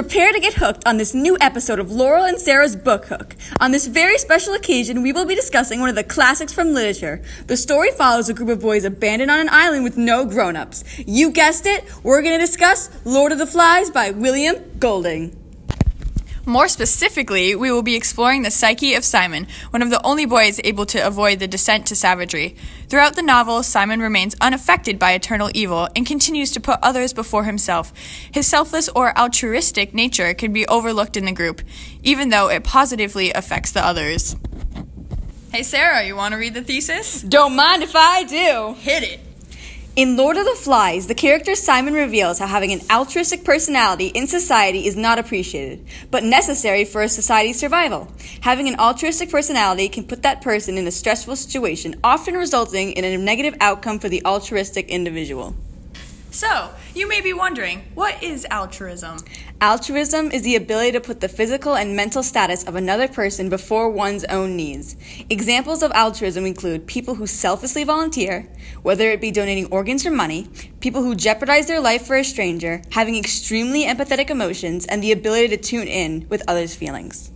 Prepare to get hooked on this new episode of Laurel and Sarah's Book Hook. On this very special occasion, we will be discussing one of the classics from literature. The story follows a group of boys abandoned on an island with no grown-ups. You guessed it, we're going to discuss Lord of the Flies by William Golding. More specifically, we will be exploring the psyche of Simon, one of the only boys able to avoid the descent to savagery. Throughout the novel, Simon remains unaffected by eternal evil and continues to put others before himself. His selfless or altruistic nature can be overlooked in the group, even though it positively affects the others. Hey Sarah, you want to read the thesis? Don't mind if I do. Hit it. In Lord of the Flies, the character Simon reveals how having an altruistic personality in society is not appreciated, but necessary for a society's survival. Having an altruistic personality can put that person in a stressful situation, often resulting in a negative outcome for the altruistic individual. So, you may be wondering, what is altruism? Altruism is the ability to put the physical and mental status of another person before one's own needs. Examples of altruism include people who selflessly volunteer, whether it be donating organs or money, people who jeopardize their life for a stranger, having extremely empathetic emotions, and the ability to tune in with others' feelings.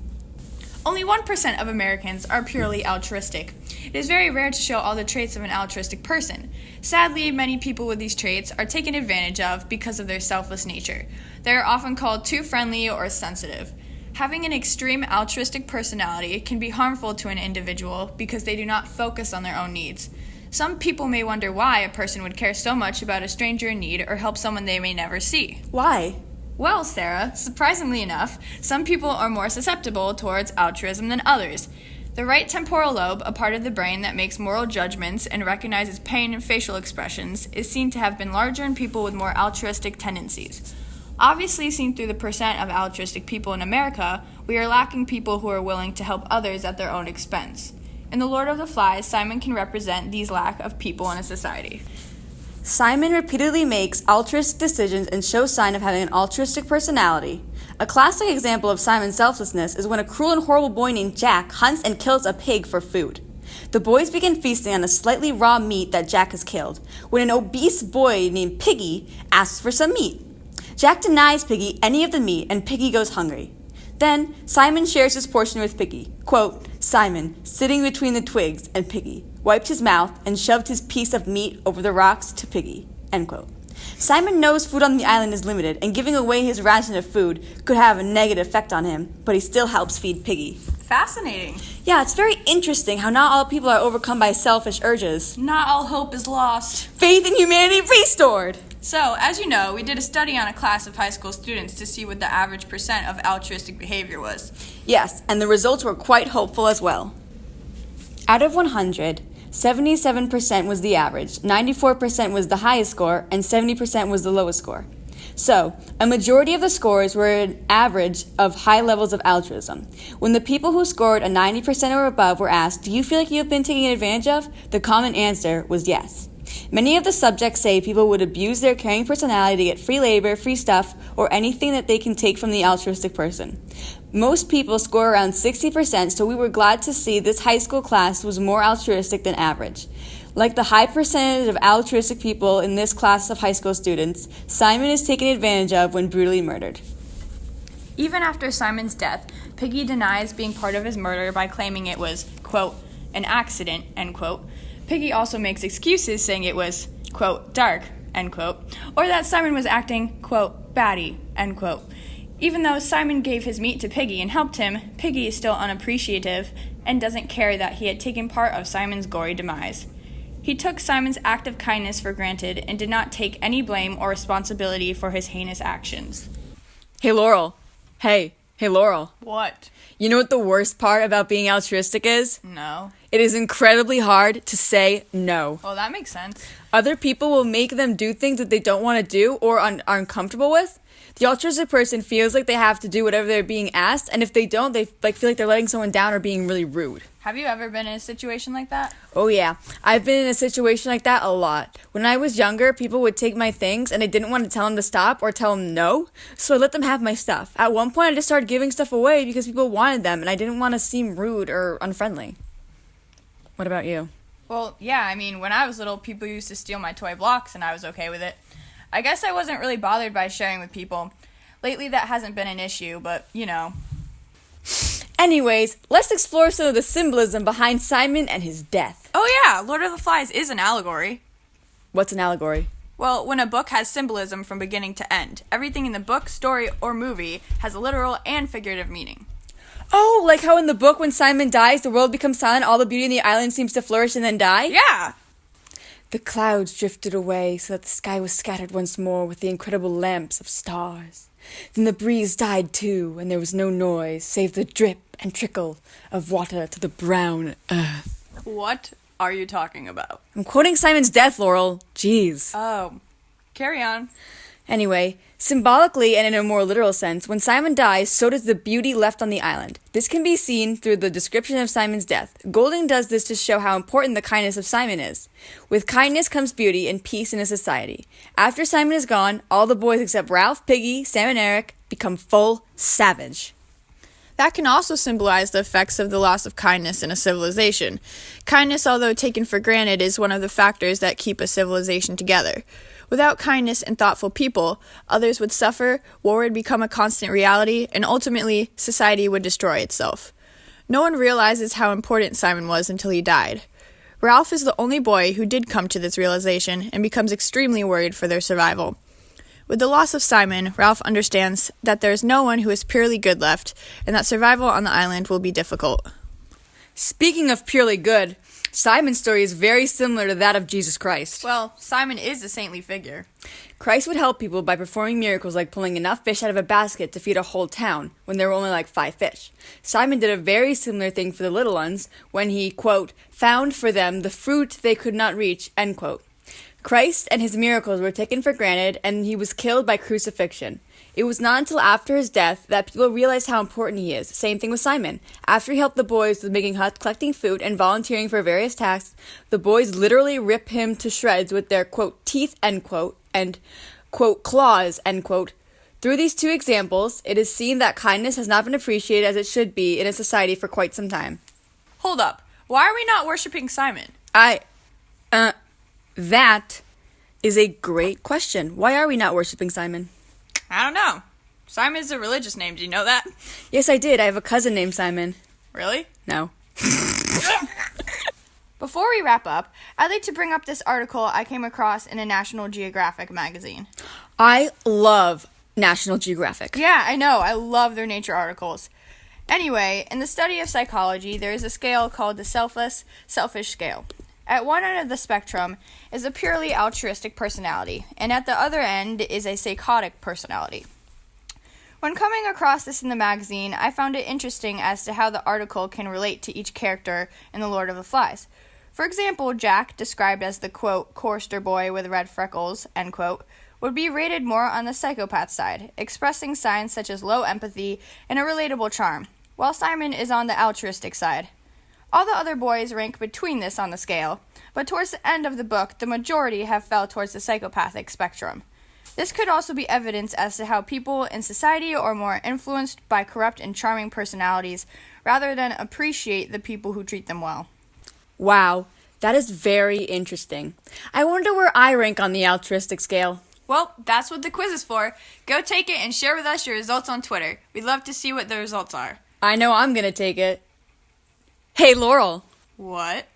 Only 1% of Americans are purely altruistic. It is very rare to show all the traits of an altruistic person. Sadly, many people with these traits are taken advantage of because of their selfless nature. They are often called too friendly or sensitive. Having an extreme altruistic personality can be harmful to an individual because they do not focus on their own needs. Some people may wonder why a person would care so much about a stranger in need or help someone they may never see. Why? Well, Sarah, surprisingly enough, some people are more susceptible towards altruism than others. The right temporal lobe, a part of the brain that makes moral judgments and recognizes pain and facial expressions, is seen to have been larger in people with more altruistic tendencies. Obviously, seen through the percent of altruistic people in America, we are lacking people who are willing to help others at their own expense. In The Lord of the Flies, Simon can represent these lack of people in a society. Simon repeatedly makes altruistic decisions and shows sign of having an altruistic personality. A classic example of Simon's selflessness is when a cruel and horrible boy named Jack hunts and kills a pig for food. The boys begin feasting on a slightly raw meat that Jack has killed, when an obese boy named Piggy asks for some meat. Jack denies Piggy any of the meat, and Piggy goes hungry. Then, Simon shares his portion with Piggy. Quote, Simon, sitting between the twigs, and Piggy, wiped his mouth and shoved his piece of meat over the rocks to Piggy. End quote. Simon knows food on the island is limited, and giving away his ration of food could have a negative effect on him, but he still helps feed Piggy. Fascinating. Yeah, it's very interesting how not all people are overcome by selfish urges. Not all hope is lost. Faith in humanity restored! So, as you know, we did a study on a class of high school students to see what the average percent of altruistic behavior was. Yes, and the results were quite hopeful as well. Out of 100, 77% was the average, 94% was the highest score, and 70% was the lowest score. So, a majority of the scores were an average of high levels of altruism. When the people who scored a 90% or above were asked, do you feel like you've been taken advantage of? The common answer was yes. Many of the subjects say people would abuse their caring personality to get free labor, free stuff, or anything that they can take from the altruistic person. Most people score around 60%, so we were glad to see this high school class was more altruistic than average. Like the high percentage of altruistic people in this class of high school students, Simon is taken advantage of when brutally murdered. Even after Simon's death, Piggy denies being part of his murder by claiming it was, quote, an accident, end quote. Piggy also makes excuses saying it was, quote, dark, end quote, or that Simon was acting, quote, batty, end quote. Even though Simon gave his meat to Piggy and helped him, Piggy is still unappreciative and doesn't care that he had taken part of Simon's gory demise. He took Simon's act of kindness for granted and did not take any blame or responsibility for his heinous actions. Hey, Laurel. Hey, Laurel. What? You know what the worst part about being altruistic is? No. It is incredibly hard to say no. Well, that makes sense. Other people will make them do things that they don't want to do or are uncomfortable with. The altruistic person feels like they have to do whatever they're being asked, and if they don't, they feel like they're letting someone down or being really rude. Have you ever been in a situation like that? Oh yeah, I've been in a situation like that a lot. When I was younger, people would take my things and I didn't want to tell them to stop or tell them no, so I let them have my stuff. At one point, I just started giving stuff away because people wanted them and I didn't want to seem rude or unfriendly. What about you? Well, yeah, when I was little, people used to steal my toy blocks and I was okay with it. I guess I wasn't really bothered by sharing with people. Lately, that hasn't been an issue, but, Anyways, let's explore some of the symbolism behind Simon and his death. Oh yeah, Lord of the Flies is an allegory. What's an allegory? Well, when a book has symbolism from beginning to end, everything in the book, story, or movie has a literal and figurative meaning. Oh, like how in the book when Simon dies, the world becomes silent, all the beauty in the island seems to flourish and then die? Yeah! The clouds drifted away so that the sky was scattered once more with the incredible lamps of stars. Then the breeze died too, and there was no noise save the drip and trickle of water to the brown earth. What are you talking about? I'm quoting Simon's death, Laurel. Jeez. Oh, carry on. Anyway, symbolically and in a more literal sense, when Simon dies, so does the beauty left on the island. This can be seen through the description of Simon's death. Golding does this to show how important the kindness of Simon is. With kindness comes beauty and peace in a society. After Simon is gone, all the boys except Ralph, Piggy, Sam, and Eric become full savage. That can also symbolize the effects of the loss of kindness in a civilization. Kindness, although taken for granted, is one of the factors that keep a civilization together. Without kindness and thoughtful people, others would suffer, war would become a constant reality, and ultimately, society would destroy itself. No one realizes how important Simon was until he died. Ralph is the only boy who did come to this realization and becomes extremely worried for their survival. With the loss of Simon, Ralph understands that there is no one who is purely good left, and that survival on the island will be difficult. Speaking of purely good, Simon's story is very similar to that of Jesus Christ. Well, Simon is a saintly figure. Christ would help people by performing miracles like pulling enough fish out of a basket to feed a whole town when there were only like 5 fish. Simon did a very similar thing for the little ones when he, quote, found for them the fruit they could not reach, end quote. Christ and his miracles were taken for granted, and he was killed by crucifixion. It was not until after his death that people realized how important he is. Same thing with Simon. After he helped the boys with making huts, collecting food, and volunteering for various tasks, the boys literally rip him to shreds with their, quote, teeth, end quote, and, quote, claws, end quote. Through these two examples, it is seen that kindness has not been appreciated as it should be in a society for quite some time. Hold up. Why are we not worshiping Simon? That is a great question. Why are we not worshiping Simon? I don't know. Simon is a religious name. Do you know that? Yes, I did. I have a cousin named Simon. Really? No. Before we wrap up, I'd like to bring up this article I came across in a National Geographic magazine. I love National Geographic. Yeah, I know. I love their nature articles. Anyway, in the study of psychology, there is a scale called the selfish scale. At one end of the spectrum is a purely altruistic personality, and at the other end is a psychotic personality. When coming across this in the magazine, I found it interesting as to how the article can relate to each character in The Lord of the Flies. For example, Jack, described as the, quote, chorister boy with red freckles, end quote, would be rated more on the psychopath side, expressing signs such as low empathy and a relatable charm, while Simon is on the altruistic side. All the other boys rank between this on the scale, but towards the end of the book, the majority have fell towards the psychopathic spectrum. This could also be evidence as to how people in society are more influenced by corrupt and charming personalities rather than appreciate the people who treat them well. Wow, that is very interesting. I wonder where I rank on the altruistic scale. Well, that's what the quiz is for. Go take it and share with us your results on Twitter. We'd love to see what the results are. I know I'm going to take it. Hey, Laurel. What?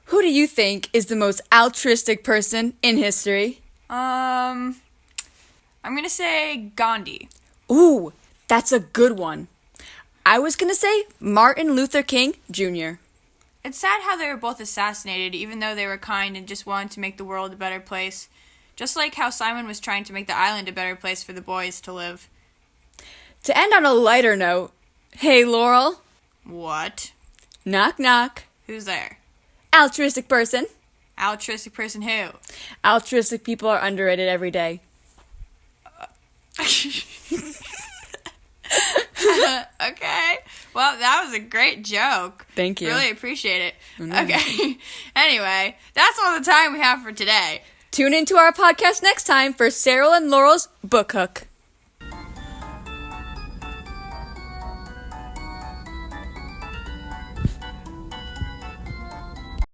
Who do you think is the most altruistic person in history? I'm gonna say Gandhi. Ooh, that's a good one. I was gonna say Martin Luther King Jr. It's sad how they were both assassinated, even though they were kind and just wanted to make the world a better place. Just like how Simon was trying to make the island a better place for the boys to live. To end on a lighter note, hey, Laurel. What? Knock, knock. Who's there? Altruistic person. Altruistic person who? Altruistic people are underrated every day. Okay. Well, that was a great joke. Thank you. Really appreciate it. Okay. Anyway, that's all the time we have for today. Tune into our podcast next time for Cyril and Laurel's Book Hook.